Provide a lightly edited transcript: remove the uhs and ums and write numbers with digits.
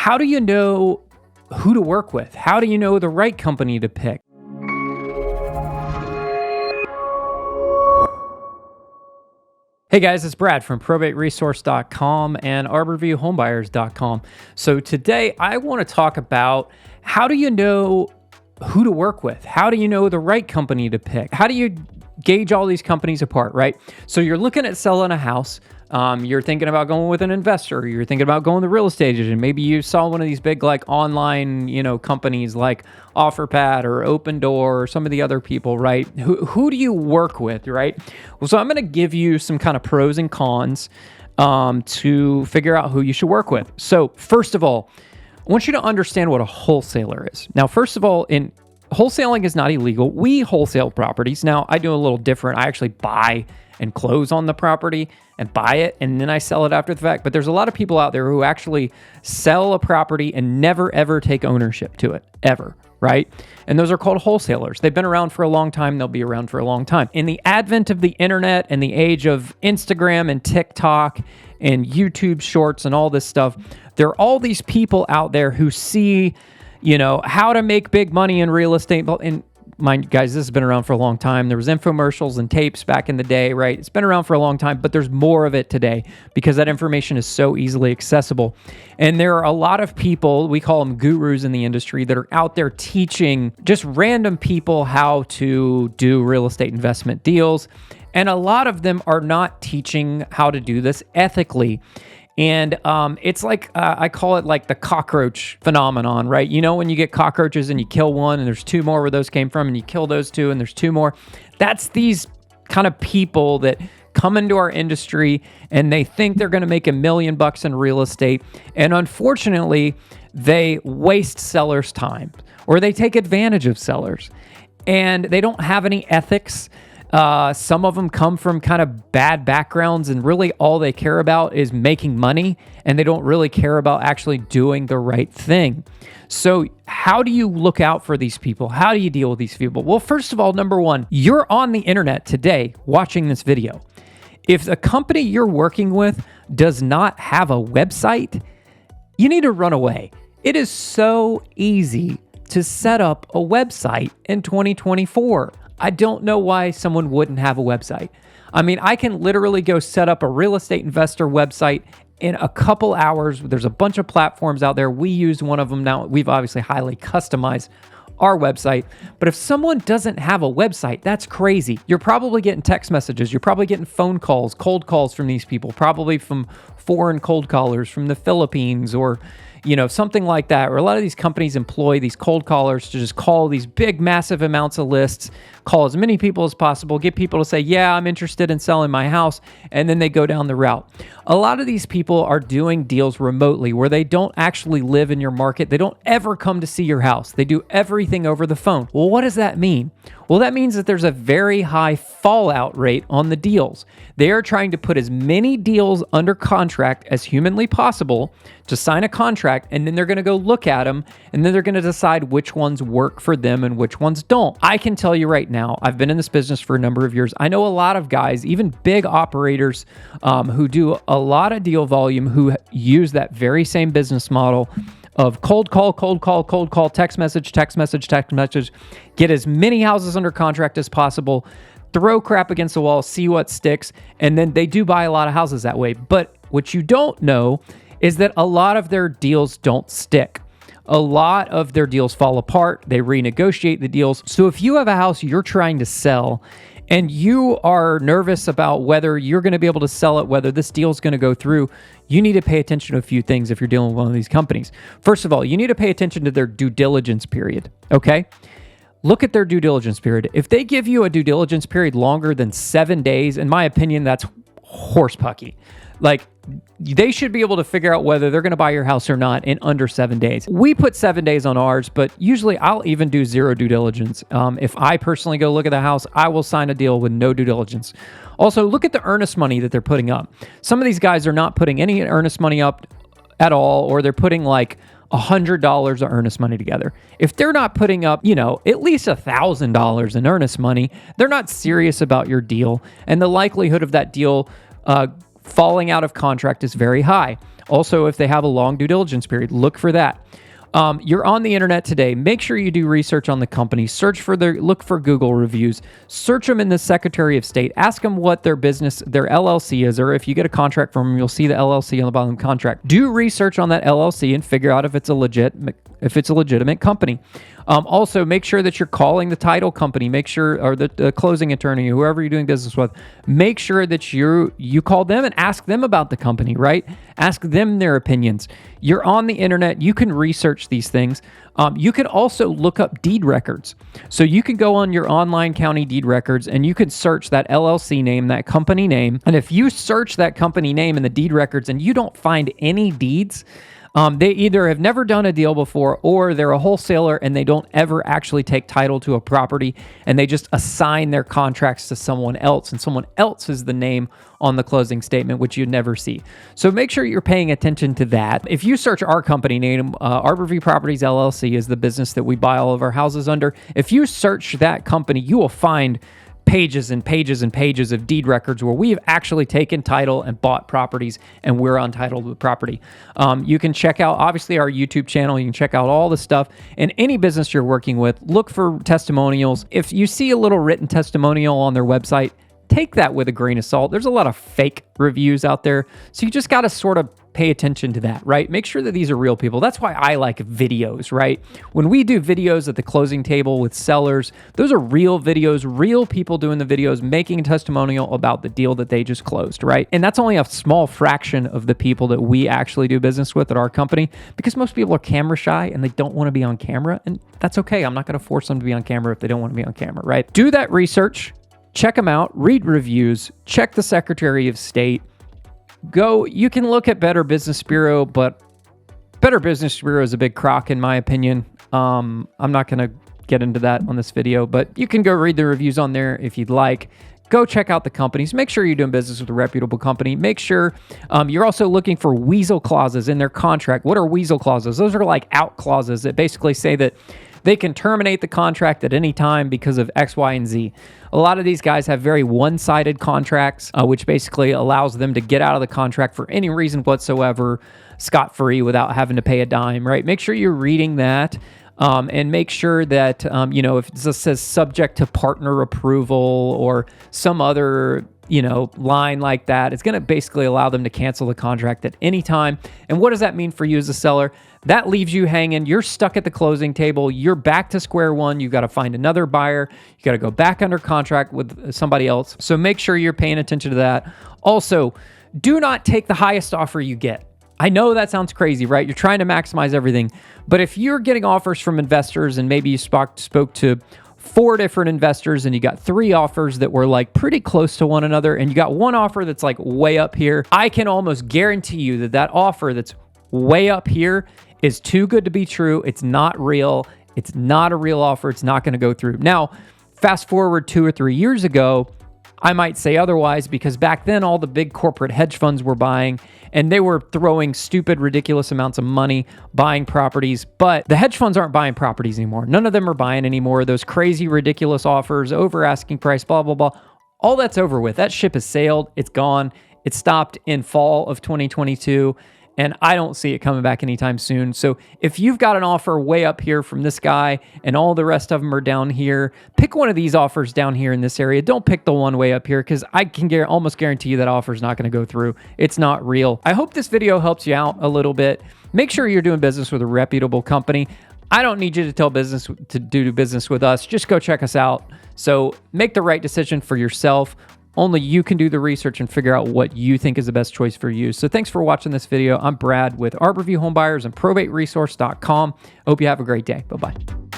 how do you know who to work with? How do you know the right company to pick? Hey guys, it's Brad from probateresource.com and arborviewhomebuyers.com. So today I want to talk about how do you know who to work with? How do you know the right company to pick? How do you gauge all these companies apart, right? So you're looking at selling a house. You're thinking about going with an investor. You're thinking about going the real estate agent. Maybe you saw one of these big like online, companies like OfferPad or Open Door or some of the other people, right? Who do you work with, right? Well, so I'm going to give you some kind of pros and cons to figure out who you should work with. So first of all, I want you to understand what a wholesaler is. Now, first of all, wholesaling is not illegal. We wholesale properties. Now, I do a little different. I actually buy and close on the property and buy it, and then I sell it after the fact. But there's a lot of people out there who actually sell a property and never, ever take ownership to it, ever, right? And those are called wholesalers. They've been around for a long time. They'll be around for a long time. In the advent of the internet and the age of Instagram and TikTok and YouTube shorts and all this stuff, there are all these people out there who see, how to make big money in real estate. And mind guys, this has been around for a long time. There was infomercials and tapes back in the day, right? It's been around for a long time, but there's more of it today because that information is so easily accessible. And there are a lot of people, we call them gurus in the industry, that are out there teaching just random people how to do real estate investment deals. And a lot of them are not teaching how to do this ethically. And it's like, I call it like the cockroach phenomenon, right? When you get cockroaches and you kill one and there's two more where those came from, and you kill those two and there's two more. That's these kind of people that come into our industry and they think they're going to make $1 million in real estate. And unfortunately, they waste sellers' time or they take advantage of sellers and they don't have any ethics. Some of them come from kind of bad backgrounds and really all they care about is making money and they don't really care about actually doing the right thing. So how do you look out for these people? How do you deal with these people? Well, first of all, number one, you're on the internet today watching this video. If the company you're working with does not have a website, you need to run away. It is so easy to set up a website in 2024. I don't know why someone wouldn't have a website. I mean, I can literally go set up a real estate investor website in a couple hours. There's a bunch of platforms out there. We use one of them now. We've obviously highly customized our website. But if someone doesn't have a website, that's crazy. You're probably getting text messages. You're probably getting phone calls, cold calls from these people, probably from foreign cold callers from the Philippines or something like that. Or a lot of these companies employ these cold callers to just call these big, massive amounts of lists, call as many people as possible, get people to say, yeah, I'm interested in selling my house, and then they go down the route. A lot of these people are doing deals remotely where they don't actually live in your market. They don't ever come to see your house. They do everything over the phone. Well, what does that mean? Well, that means that there's a very high fallout rate on the deals. They are trying to put as many deals under contract as humanly possible to sign a contract, and then they're going to go look at them, and then they're going to decide which ones work for them and which ones don't. I can tell you right now, I've been in this business for a number of years. I know a lot of guys, even big operators who do a lot of deal volume, who use that very same business model of cold call, text message, get as many houses under contract as possible, throw crap against the wall, see what sticks, and then they do buy a lot of houses that way. But what you don't know is that a lot of their deals don't stick. A lot of their deals fall apart. They renegotiate the deals. So if you have a house you're trying to sell and you are nervous about whether you're going to be able to sell it, whether this deal is going to go through, you need to pay attention to a few things if you're dealing with one of these companies. First of all, you need to pay attention to their due diligence period, okay? Look at their due diligence period. If they give you a due diligence period longer than 7 days, in my opinion, that's horsepucky. Like, they should be able to figure out whether they're going to buy your house or not in under 7 days. We put 7 days on ours, but usually I'll even do zero due diligence. If I personally go look at the house, I will sign a deal with no due diligence. Also, look at the earnest money that they're putting up. Some of these guys are not putting any earnest money up at all, or they're putting like $100 of earnest money together. If they're not putting up, at least $1,000 in earnest money, they're not serious about your deal. And the likelihood of that deal falling out of contract is very high. Also, if they have a long due diligence period, look for that. You're on the internet today. Make sure you do research on the company. Look for Google reviews. Search them in the Secretary of State. Ask them what their business, their LLC is, or if you get a contract from them, you'll see the LLC on the bottom of the contract. Do research on that LLC and figure out if it's a legitimate company. Also, make sure that you're calling the title company. Make sure, or the closing attorney, whoever you're doing business with, make sure that you call them and ask them about the company, right? Ask them their opinions. You're on the internet. You can research these things. You can also look up deed records. So you can go on your online county deed records and you can search that LLC name, that company name. And if you search that company name in the deed records and you don't find any deeds, they either have never done a deal before or they're a wholesaler and they don't ever actually take title to a property and they just assign their contracts to someone else, and someone else is the name on the closing statement, which you'd never see. So make sure you're paying attention to that. If you search our company name, Arborview Properties LLC is the business that we buy all of our houses under. If you search that company, you will find pages and pages and pages of deed records where we have actually taken title and bought properties and we're on title to the property. You can check out, obviously, our YouTube channel. You can check out all the stuff. And any business you're working with, look for testimonials. If you see a little written testimonial on their website, take that with a grain of salt. There's a lot of fake reviews out there. So you just got to sort of pay attention to that, right? Make sure that these are real people. That's why I like videos, right? When we do videos at the closing table with sellers, those are real videos, real people doing the videos, making a testimonial about the deal that they just closed, right? And that's only a small fraction of the people that we actually do business with at our company, because most people are camera shy and they don't want to be on camera. And that's okay. I'm not going to force them to be on camera if they don't want to be on camera, right? Do that research. Check them out, read reviews, check the Secretary of State. You can look at Better Business Bureau, but Better Business Bureau is a big crock in my opinion. I'm not going to get into that on this video, but you can go read the reviews on there if you'd like. Go check out the companies. Make sure you're doing business with a reputable company. Make sure you're also looking for weasel clauses in their contract. What are weasel clauses? Those are like out clauses that basically say that they can terminate the contract at any time because of X, Y, and Z. A lot of these guys have very one-sided contracts, which basically allows them to get out of the contract for any reason whatsoever, scot-free, without having to pay a dime, right? Make sure you're reading that. And make sure that, if it says subject to partner approval or some other, line like that, it's going to basically allow them to cancel the contract at any time. And what does that mean for you as a seller? That leaves you hanging. You're stuck at the closing table. You're back to square one. You've got to find another buyer. You got to go back under contract with somebody else. So make sure you're paying attention to that. Also, do not take the highest offer you get. I know that sounds crazy, right? You're trying to maximize everything. But if you're getting offers from investors and maybe you spoke to 4 different investors and you got 3 offers that were like pretty close to one another and you got one offer that's like way up here, I can almost guarantee you that offer that's way up here is too good to be true. It's not real. It's not a real offer. It's not going to go through. Now, fast forward 2 or 3 years ago, I might say otherwise, because back then all the big corporate hedge funds were buying and they were throwing stupid, ridiculous amounts of money buying properties. But the hedge funds aren't buying properties anymore. None of them are buying anymore. Those crazy, ridiculous offers, over asking price, blah, blah, blah. All that's over with. That ship has sailed. It's gone. It stopped in fall of 2022. And I don't see it coming back anytime soon. So if you've got an offer way up here from this guy and all the rest of them are down here, pick one of these offers down here in this area. Don't pick the one way up here, because I can almost guarantee you that offer is not going to go through. It's not real. I hope this video helps you out a little bit. Make sure you're doing business with a reputable company. I don't need you to do business with us. Just go check us out. So make the right decision for yourself. Only you can do the research and figure out what you think is the best choice for you. So thanks for watching this video. I'm Brad with Arborview Homebuyers and probateresource.com. Hope you have a great day. Bye-bye.